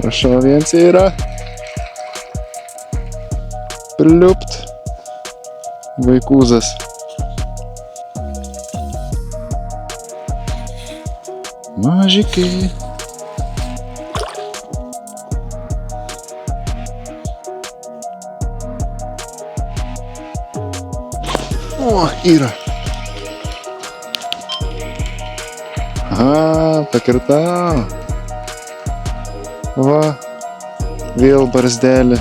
Prašau, viens yra. Pliupt. Vaikūzas. Mažikiai. O, yra. Aha, pakirtau. Va, vėl barzdelė.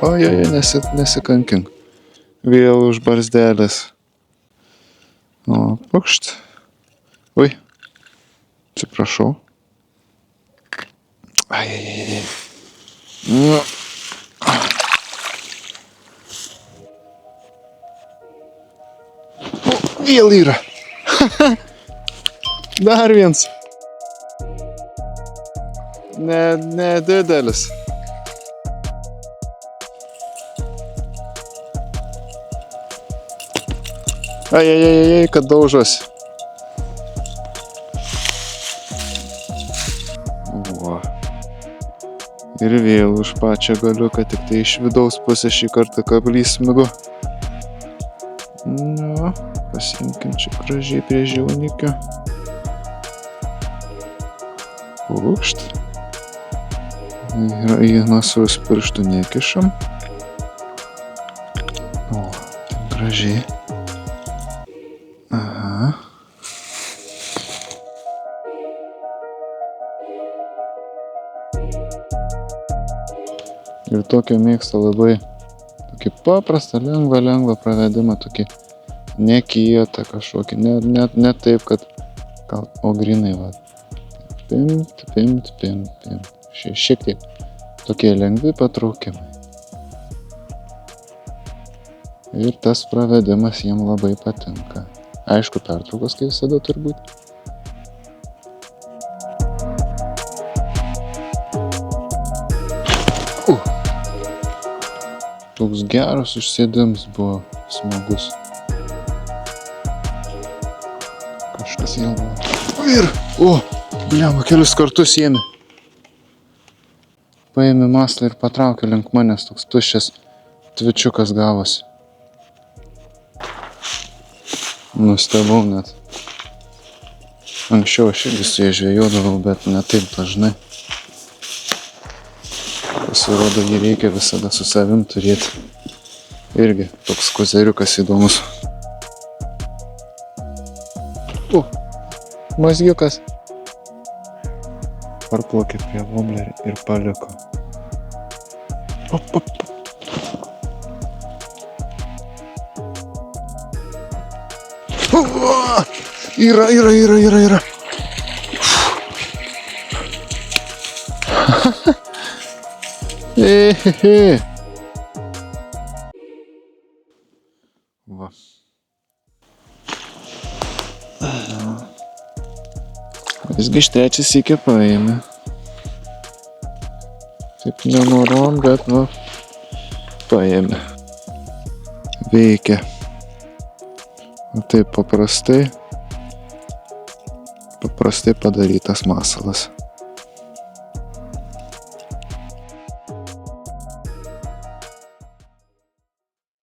Ojoj, nesikankink. Vėl už barzdelės. O, pukšt. Ui, atsiprašau. Ai. Nu. O, vėl yra. Dar viens. Ne didelis. Ai, kad daužosi. O. Ir vėl už pačią galiuką, tik tai iš vidaus pusės šį kartą kablys smigu. Nu, pasiimkim čia gražiai prie žiaunikio. Pukšt. Ir į nasrus pirštų nekišam. O, taip gražiai. Aha. Ir tokio mėgsta labai tokį paprastą, lengvą pravedimą, tokį nekietą kažkokį, ne taip, kad o grinai va. Pimt. Šiek tiek tokie lengvi patraukimai. Ir tas pravedimas jiem labai patinka. Aišku, pertraukos kaip visada turi būti. Toks geras užsėdimas buvo, smagus. Kažkas jau buvo. Ir, blemba, kelius kartus ėmė. Paėmė maslą ir patraukė link manęs, toks tuščias tvičiukas gavosi. Nustebau net. Anksčiau aš irgi su jie žvejodavau, bet ne taip dažnai. Pasirodo, jį reikia visada su savim turėti. Irgi toks kozeriukas įdomus. Mazgiukas. Parplaukė prie voblerį ir paliko. Op. Yra. Va. Visgi iš trečias sykį paėmė. Taip nenorom, bet va, paėmė. Veikia. Taip paprastai padarytas masalas.